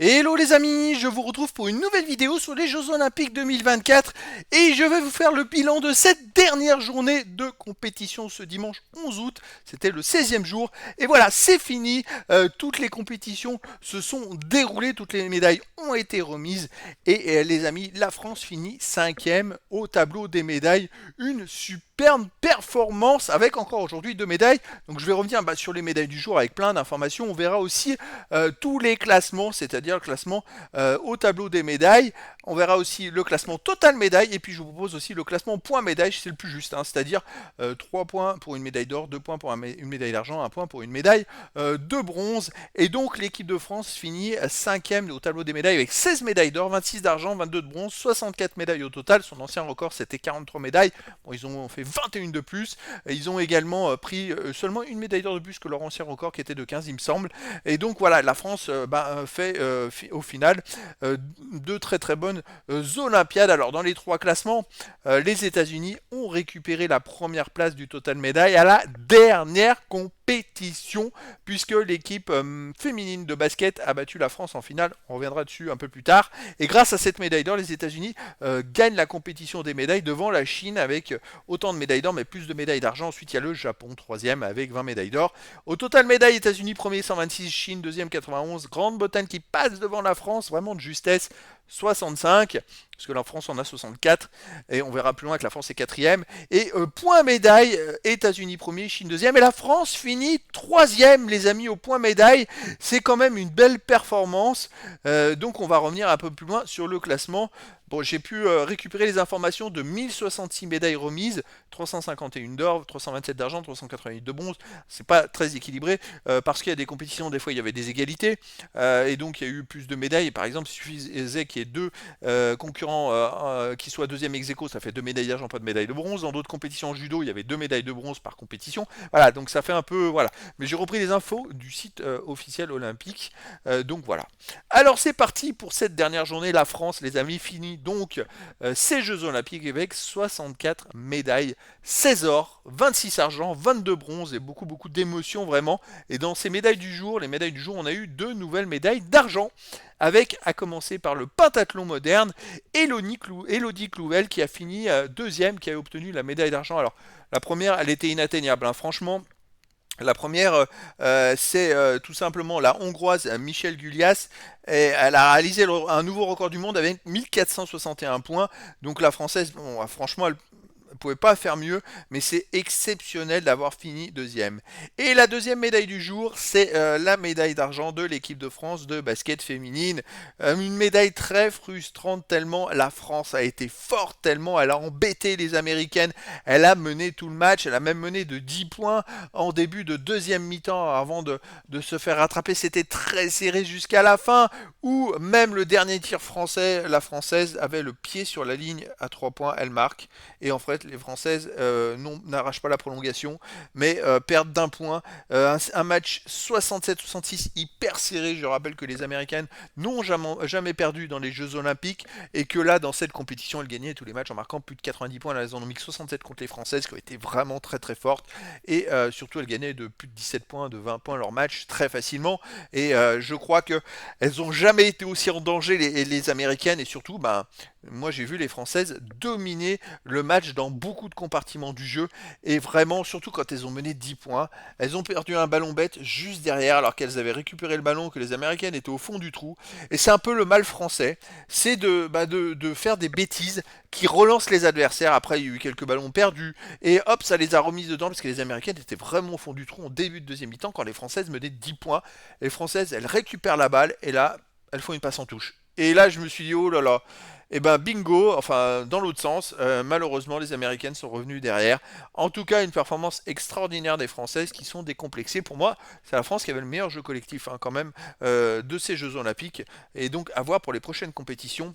Hello les amis, je vous retrouve pour une nouvelle vidéo sur les Jeux Olympiques 2024 et je vais vous faire le bilan de cette dernière journée de compétition ce dimanche 11 août. C'était le 16e jour et voilà, c'est fini. Toutes les compétitions se sont déroulées, toutes les médailles ont été remises et les amis, la France finit 5e au tableau des médailles. Une superbe performance avec encore aujourd'hui 2 médailles. Donc je vais revenir sur les médailles du jour avec plein d'informations. On verra aussi tous les classements, c'est-à-dire le classement au tableau des médailles. On verra aussi le classement total médaille et puis je vous propose aussi le classement point médaille, c'est le plus juste, hein, c'est-à-dire 3 points pour une médaille d'or, 2 points pour une médaille d'argent, 1 point pour une médaille de bronze. Et donc l'équipe de France finit 5e au tableau des médailles avec 16 médailles d'or, 26 d'argent, 22 de bronze, 64 médailles au total. Son ancien record c'était 43 médailles. Bon, ils ont fait 21 de plus. Ils ont également pris seulement une médaille d'or de plus que leur ancien record qui était de 15 il me semble. Et donc voilà, la France fait au final deux très très bonnes Olympiades. Alors dans les trois classements, les États-Unis ont récupéré la première place du total médaille à la dernière compétition, puisque l'équipe féminine de basket a battu la France en finale. On reviendra dessus un peu plus tard. Et grâce à cette médaille d'or, les États-Unis gagnent la compétition des médailles devant la Chine avec autant de médailles d'or, mais plus de médailles d'argent. Ensuite, il y a le Japon, troisième, avec 20 médailles d'or. Au total médailles, États-Unis premier, 126, Chine deuxième, 91, Grande-Bretagne qui passe devant la France, vraiment de justesse, 65, parce que la France en a 64, et on verra plus loin que la France est quatrième. Et point médaille, États-Unis premier, Chine deuxième, et la France finit troisième, les amis, au point médaille. C'est quand même une belle performance. Donc on va revenir un peu plus loin sur le classement. Bon, j'ai pu récupérer les informations de 1066 médailles remises, 351 d'or, 327 d'argent, 388 de bronze. C'est pas très équilibré parce qu'il y a des compétitions, des fois il y avait des égalités et donc il y a eu plus de médailles. Par exemple, il suffisait qu'il y ait deux concurrents qui soient deuxième ex aequo, ça fait 2 médailles d'argent, pas de médaille de bronze. Dans d'autres compétitions en judo, il y avait 2 médailles de bronze par compétition. Voilà, donc ça fait un peu voilà. Mais j'ai repris les infos du site officiel olympique, donc voilà. Alors c'est parti pour cette dernière journée. La France, les amis, finit donc ces Jeux Olympiques avec 64 médailles, 16 or, 26 argent, 22 bronze et beaucoup d'émotions vraiment. Et dans ces médailles du jour, les médailles du jour, on a eu 2 nouvelles médailles d'argent avec, à commencer par le pentathlon moderne, Elodie Clouvel qui a fini deuxième, qui a obtenu la médaille d'argent. Alors la première, elle était inatteignable, hein. Franchement, la première, c'est tout simplement la Hongroise Michelle Gulias. Et elle a réalisé un nouveau record du monde avec 1461 points. Donc la Française, bon, franchement, elle ne pouvait pas faire mieux, mais c'est exceptionnel d'avoir fini deuxième. Et la deuxième médaille du jour, c'est la médaille d'argent de l'équipe de France de basket féminine. Une médaille très frustrante tellement la France a été forte, tellement elle a embêté les Américaines. Elle a mené tout le match, elle a même mené de 10 points en début de deuxième mi-temps avant de se faire rattraper. C'était très serré jusqu'à la fin, où même le dernier tir français, la Française avait le pied sur la ligne à 3 points, elle marque. Et en fait, les Françaises n'arrachent pas la prolongation, mais perdent d'un point. Un match 67-66 hyper serré. Je rappelle que les Américaines n'ont jamais perdu dans les Jeux Olympiques et que là, dans cette compétition, elles gagnaient tous les matchs en marquant plus de 90 points. Là, elles en ont mis 67 contre les Françaises qui ont été vraiment très fortes. Et surtout, elles gagnaient de plus de 17 points, de 20 points leur match très facilement. Et je crois qu'elles n'ont jamais été aussi en danger, les Américaines. Et surtout, moi j'ai vu les Françaises dominer le match dans beaucoup de compartiments du jeu et vraiment surtout quand elles ont mené 10 points, elles ont perdu un ballon bête juste derrière alors qu'elles avaient récupéré le ballon, que les Américaines étaient au fond du trou. Et c'est un peu le mal français, c'est de faire des bêtises qui relancent les adversaires. Après il y a eu quelques ballons perdus et hop ça les a remises dedans parce que les Américaines étaient vraiment au fond du trou en début de deuxième mi-temps quand les Françaises menaient 10 points. Les Françaises elles récupèrent la balle et là elles font une passe en touche. Et là je me suis dit oh là là, et ben bingo, enfin dans l'autre sens, malheureusement les Américaines sont revenues derrière. En tout cas une performance extraordinaire des Françaises qui sont décomplexées. Pour moi c'est la France qui avait le meilleur jeu collectif, hein, quand même de ces Jeux Olympiques. Et donc à voir pour les prochaines compétitions.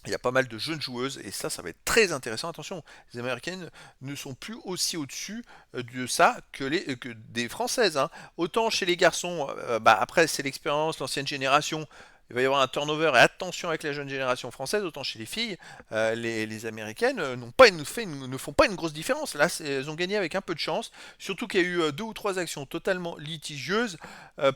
Il y a pas mal de jeunes joueuses et ça va être très intéressant. Attention, les Américaines ne sont plus aussi au-dessus de ça que des Françaises, hein. Autant chez les garçons, après c'est l'expérience, l'ancienne génération, il va y avoir un turnover, et attention avec la jeune génération française, autant chez les filles, les américaines ne font pas une grosse différence. Là, elles ont gagné avec un peu de chance, surtout qu'il y a eu deux ou trois actions totalement litigieuses.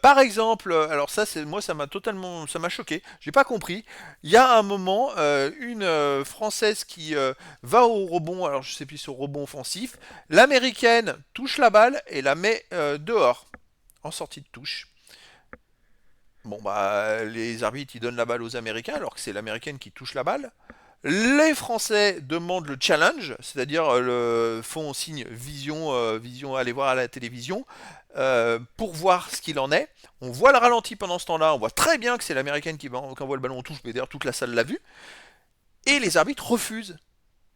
Par exemple, alors ça, moi, ça m'a choqué, j'ai pas compris. Il y a un moment, une française qui va au rebond, alors je sais plus, au rebond offensif, l'américaine touche la balle et la met dehors, en sortie de touche. Bon, bah, les arbitres, ils donnent la balle aux Américains, alors que c'est l'Américaine qui touche la balle. Les Français demandent le challenge, c'est-à-dire font signe vision, aller voir à la télévision, pour voir ce qu'il en est. On voit le ralenti pendant ce temps-là, on voit très bien que c'est l'Américaine qui envoie le ballon en touche, mais d'ailleurs toute la salle l'a vu. Et les arbitres refusent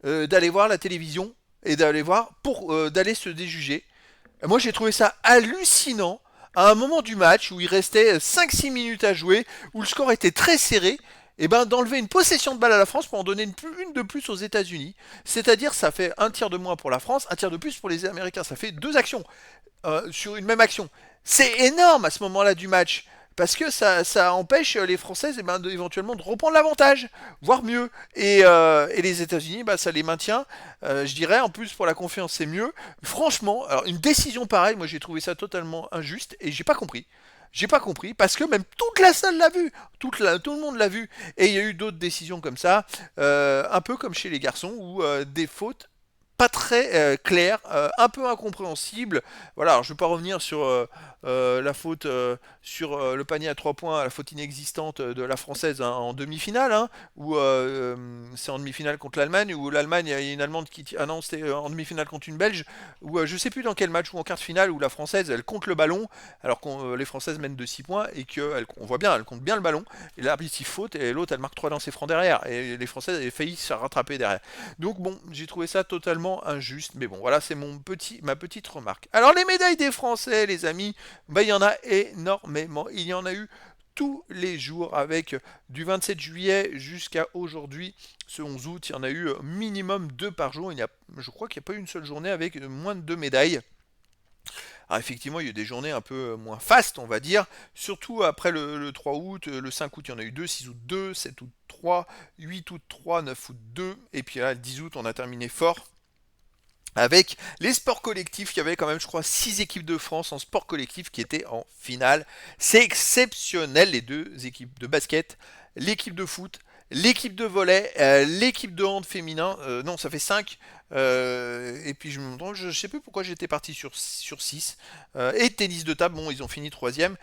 d'aller voir la télévision et d'aller se déjuger. Moi, j'ai trouvé ça hallucinant à un moment du match où il restait 5-6 minutes à jouer, où le score était très serré, et ben d'enlever une possession de balle à la France pour en donner une de plus aux États-Unis. C'est-à-dire, ça fait un tiers de moins pour la France, un tiers de plus pour les Américains. Ça fait deux actions sur une même action. C'est énorme à ce moment-là du match. Parce que ça empêche les Françaises éventuellement de reprendre l'avantage, voire mieux. Et les États-Unis, bah, ça les maintient. Je dirais, en plus, pour la confiance, c'est mieux. Franchement, alors, une décision pareille, moi j'ai trouvé ça totalement injuste et j'ai pas compris. J'ai pas compris parce que même toute la salle l'a vu, tout le monde l'a vu. Et il y a eu d'autres décisions comme ça, un peu comme chez les garçons, où des fautes pas très claires, un peu incompréhensibles. Voilà, alors je ne vais pas revenir sur la faute sur le panier à 3 points, la faute inexistante de la française hein, en demi-finale, hein, où c'est en demi-finale contre l'Allemagne, où l'Allemagne, il y a une Allemande qui... Ah non, c'était en demi-finale contre une Belge, où je sais plus dans quel match, ou en quart de finale, où la française, elle compte le ballon, alors que les françaises mènent de 6 points, et qu'on voit bien, elle compte bien le ballon, et l'arbitre il faute, et l'autre elle marque 3 lancers francs derrière, et les françaises avaient failli se rattraper derrière. Donc bon, j'ai trouvé ça totalement injuste, mais bon, voilà, c'est ma petite remarque. Alors les médailles des Français, les amis, bah, il y en a énormément. Il y en a eu tous les jours avec du 27 juillet jusqu'à aujourd'hui, ce 11 août. Il y en a eu minimum 2 par jour. Je crois qu'il n'y a pas eu une seule journée avec moins de 2 médailles. Alors effectivement, il y a eu des journées un peu moins fastes, on va dire. Surtout après le 3 août, le 5 août, il y en a eu 2, 6 août 2, 7 août 3, 8 août 3, 9 août 2. Et puis là, le 10 août, on a terminé fort. Avec les sports collectifs, il y avait quand même, je crois, 6 équipes de France en sport collectif qui étaient en finale. C'est exceptionnel, les deux équipes de basket, l'équipe de foot, l'équipe de volley, l'équipe de hand féminin. Non, ça fait 5. Et puis je sais plus pourquoi j'étais parti sur 6. Et tennis de table, bon, ils ont fini troisième.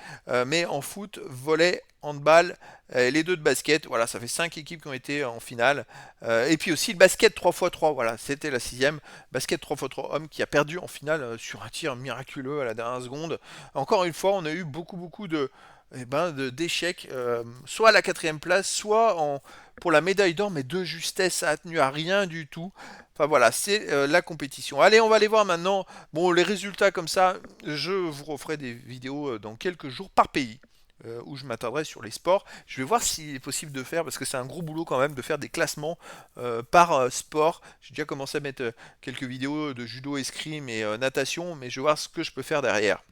Mais en foot, volley, handball, les deux de basket, voilà, ça fait 5 équipes qui ont été en finale. Et puis aussi le basket 3x3, voilà, c'était la sixième. Basket 3x3 homme qui a perdu en finale sur un tir miraculeux à la dernière seconde. Encore une fois, on a eu beaucoup d'échecs, soit à la quatrième place, soit pour la médaille d'or, mais de justesse, ça a tenu à rien du tout. Enfin voilà, c'est la compétition. Allez, on va aller voir maintenant. Bon, les résultats comme ça, je vous referai des vidéos dans quelques jours par pays. Où je m'attarderai sur les sports. Je vais voir s'il est possible de faire, parce que c'est un gros boulot quand même, de faire des classements par sport. J'ai déjà commencé à mettre quelques vidéos de judo, escrime et natation, mais je vais voir ce que je peux faire derrière.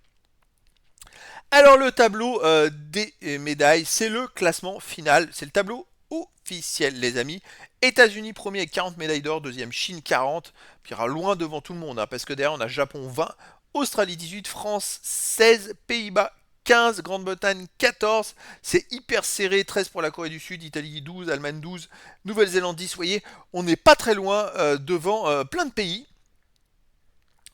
Alors le tableau des médailles, c'est le classement final, c'est le tableau officiel les amis. États-Unis premier avec 40 médailles d'or, deuxième Chine 40, puis loin devant tout le monde, hein, parce que derrière on a Japon 20, Australie 18, France 16, Pays-Bas 15, Grande-Bretagne 14, c'est hyper serré, 13 pour la Corée du Sud, Italie 12, Allemagne 12, Nouvelle-Zélande 10, vous voyez, on n'est pas très loin devant plein de pays.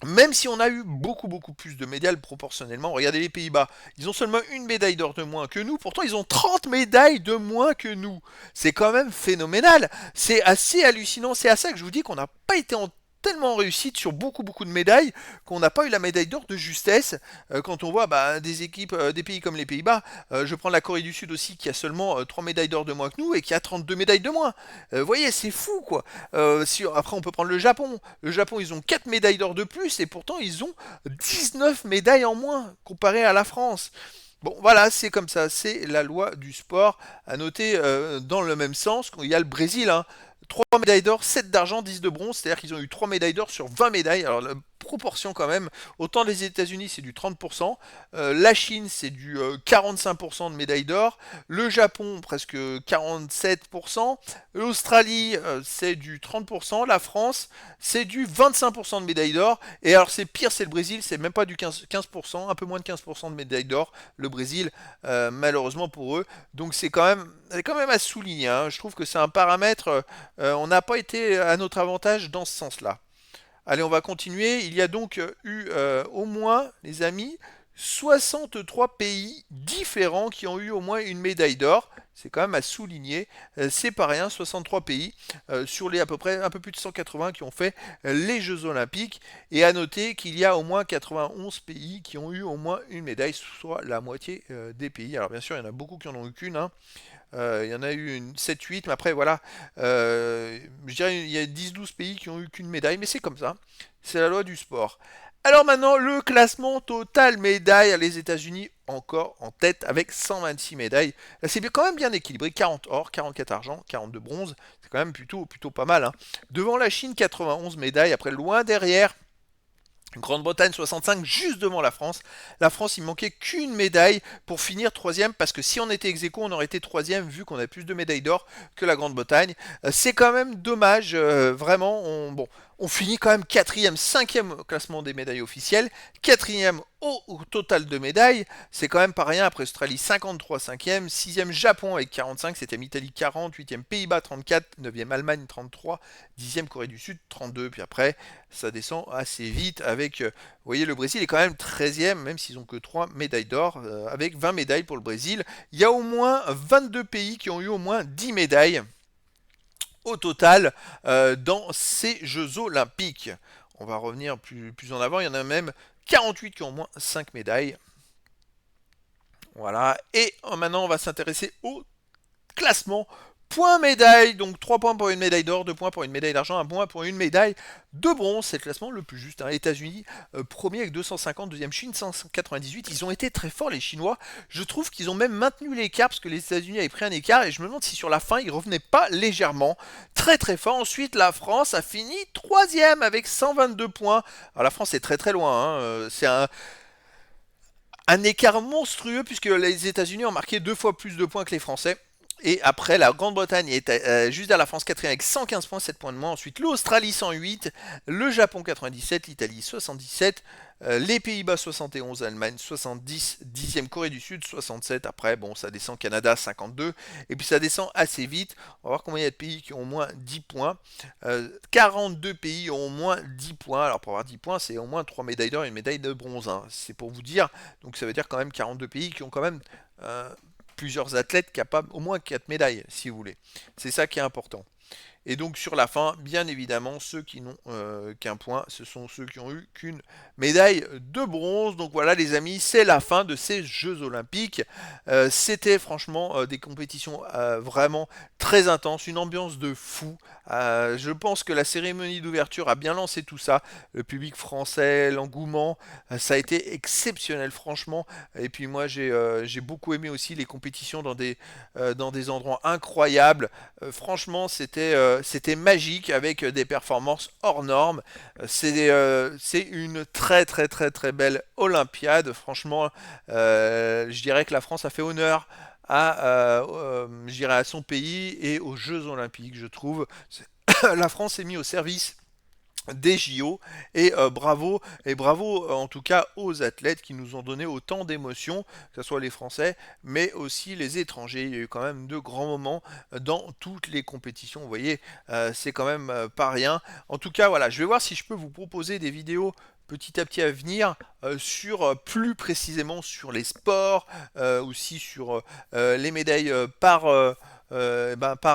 Même si on a eu beaucoup plus de médailles proportionnellement, regardez les Pays-Bas, ils ont seulement une médaille d'or de moins que nous, pourtant ils ont 30 médailles de moins que nous. C'est quand même phénoménal, c'est assez hallucinant, c'est à ça que je vous dis qu'on n'a pas été tellement en réussite sur beaucoup de médailles qu'on n'a pas eu la médaille d'or de justesse. Quand on voit des équipes, des pays comme les Pays-Bas, je prends la Corée du Sud aussi qui a seulement 3 médailles d'or de moins que nous et qui a 32 médailles de moins. Vous voyez, c'est fou quoi. Après on peut prendre le Japon. Le Japon ils ont 4 médailles d'or de plus et pourtant ils ont 19 médailles en moins comparé à la France. Bon, voilà, c'est comme ça, c'est la loi du sport. À noter dans le même sens qu'il y a le Brésil, hein, 3 médailles d'or, 7 d'argent, 10 de bronze, c'est-à-dire qu'ils ont eu 3 médailles d'or sur 20 médailles. Alors proportion quand même. Autant les États-Unis c'est du 30%, la Chine c'est du 45% de médailles d'or, le Japon presque 47%, l'Australie c'est du 30%, la France c'est du 25% de médailles d'or, et alors c'est pire, c'est le Brésil, c'est même pas du 15%, un peu moins de 15% de médailles d'or, le Brésil, malheureusement pour eux. Donc c'est quand même à souligner, hein. Je trouve que c'est un paramètre, on n'a pas été à notre avantage dans ce sens-là. Allez, on va continuer. Il y a donc eu au moins, les amis, 63 pays différents qui ont eu au moins une médaille d'or. C'est quand même à souligner. C'est pas rien, 63 pays sur les à peu près un peu plus de 180 qui ont fait les Jeux Olympiques. Et à noter qu'il y a au moins 91 pays qui ont eu au moins une médaille, soit la moitié des pays. Alors bien sûr, il y en a beaucoup qui en ont eu qu'une, hein. Il y en a eu une 7-8, mais après voilà, je dirais il y a 10-12 pays qui ont eu qu'une médaille, mais c'est comme ça, c'est la loi du sport. Alors maintenant, le classement total médailles, les États-Unis encore en tête avec 126 médailles. Là, c'est quand même bien équilibré, 40 or, 44 argent, 42 bronze, c'est quand même plutôt pas mal, hein. Devant la Chine, 91 médailles, après loin derrière, Grande-Bretagne 65 juste devant la France. La France, il manquait qu'une médaille pour finir troisième, parce que si on était ex aequo, on aurait été troisième vu qu'on a plus de médailles d'or que la Grande-Bretagne. C'est quand même dommage, vraiment. Bon, on finit quand même quatrième, cinquième au classement des médailles officielles, quatrième au total de médailles. C'est quand même pas rien. Après Australie 53, cinquième, sixième Japon avec 45, septième Italie 40, huitième Pays-Bas 34, neuvième Allemagne 33, dixième Corée du Sud 32. Puis après, ça descend assez vite avec, vous voyez, le Brésil est quand même 13e, même s'ils ont que 3 médailles d'or, avec 20 médailles pour le Brésil. Il y a au moins 22 pays qui ont eu au moins 10 médailles au total dans ces Jeux Olympiques. On va revenir plus en avant, il y en a même 48 qui ont au moins 5 médailles. Voilà, et maintenant on va s'intéresser au classement point médaille, donc 3 points pour une médaille d'or, 2 points pour une médaille d'argent, 1 point pour une médaille de bronze. C'est le classement le plus juste, hein. États-Unis, premier avec 250, deuxième Chine 198. Ils ont été très forts les Chinois. Je trouve qu'ils ont même maintenu l'écart parce que les États-Unis avaient pris un écart et je me demande si sur la fin ils revenaient pas légèrement. Très très fort. Ensuite la France a fini troisième avec 122 points. Alors la France est très très loin, hein. C'est un écart monstrueux puisque les États-Unis ont marqué 2 fois plus de points que les Français. Et après, la Grande-Bretagne est juste derrière la France, quatrième avec 115 points, 7 points de moins. Ensuite, l'Australie 108, le Japon 97, l'Italie 77, les Pays-Bas 71, l'Allemagne 70, 10e Corée du Sud 67. Après, bon, ça descend Canada 52. Et puis ça descend assez vite. On va voir combien il y a de pays qui ont au moins 10 points. 42 pays ont au moins 10 points. Alors pour avoir 10 points, c'est au moins 3 médailles d'or et une médaille de bronze, hein. C'est pour vous dire. Donc ça veut dire quand même 42 pays qui ont quand même plusieurs athlètes capables au moins 4 médailles, si vous voulez. C'est ça qui est important. Et donc sur la fin, bien évidemment, ceux qui n'ont qu'un point, ce sont ceux qui ont eu qu'une médaille de bronze. Donc voilà les amis, c'est la fin de ces Jeux Olympiques. C'était franchement des compétitions vraiment très intenses, une ambiance de fou. Je pense que la cérémonie d'ouverture a bien lancé tout ça. Le public français, l'engouement, ça a été exceptionnel franchement. Et puis moi j'ai beaucoup aimé aussi les compétitions dans des endroits incroyables. Franchement c'était magique avec des performances hors normes. C'est une très très très très belle Olympiade. Franchement, je dirais que la France a fait honneur je dirais à son pays et aux Jeux Olympiques, je trouve. La France est mise au service des JO et bravo en tout cas aux athlètes qui nous ont donné autant d'émotions, que ce soit les Français mais aussi les étrangers. Il y a eu quand même de grands moments dans toutes les compétitions, vous voyez, c'est quand même pas rien. En tout cas voilà, je vais voir si je peux vous proposer des vidéos petit à petit à venir sur plus précisément sur les sports, aussi sur les médailles par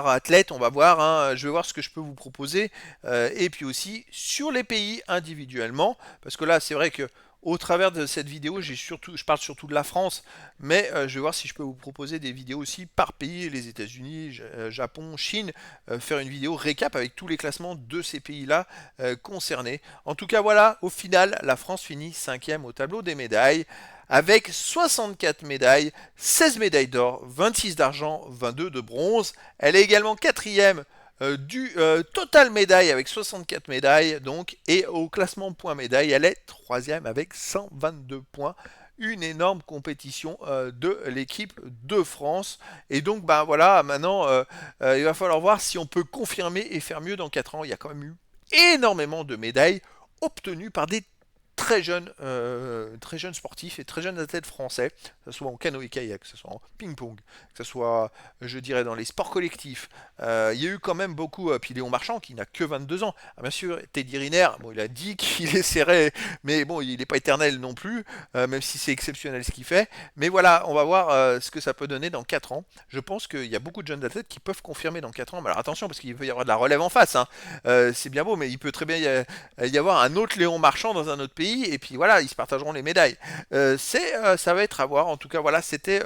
athlète, on va voir, hein. Je vais voir ce que je peux vous proposer, et puis aussi sur les pays individuellement, parce que là c'est vrai que au travers de cette vidéo, je parle surtout de la France, mais je vais voir si je peux vous proposer des vidéos aussi par pays, les États-Unis, Japon, Chine, faire une vidéo récap avec tous les classements de ces pays-là concernés. En tout cas, voilà, au final, la France finit 5e au tableau des médailles, avec 64 médailles, 16 médailles d'or, 26 d'argent, 22 de bronze. Elle est également quatrième du total médaille avec 64 médailles, donc, et au classement points médailles, elle est troisième avec 122 points. Une énorme compétition de l'équipe de France. Et donc, ben voilà, maintenant, il va falloir voir si on peut confirmer et faire mieux dans 4 ans. Il y a quand même eu énormément de médailles obtenues par des très jeunes sportifs et très jeunes athlètes français, que ce soit en canoë-kayak, que ce soit en ping-pong, que ce soit, je dirais, dans les sports collectifs. Il y a eu quand même beaucoup, puis Léon Marchand qui n'a que 22 ans. Ah, bien sûr, Teddy Riner, bon, il a dit qu'il essaierait, mais bon, il n'est pas éternel non plus, même si c'est exceptionnel ce qu'il fait. Mais voilà, on va voir ce que ça peut donner dans 4 ans. Je pense qu'il y a beaucoup de jeunes athlètes qui peuvent confirmer dans 4 ans. Mais alors attention, parce qu'il peut y avoir de la relève en face, hein. C'est bien beau, mais il peut très bien y avoir un autre Léon Marchand dans un autre pays, et puis voilà, ils se partageront les médailles. Ça va être à voir. En tout cas, voilà, c'était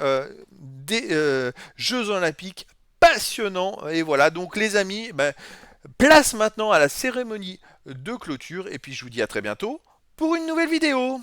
des Jeux Olympiques passionnants. Et voilà, donc les amis, ben, place maintenant à la cérémonie de clôture, et puis je vous dis à très bientôt pour une nouvelle vidéo.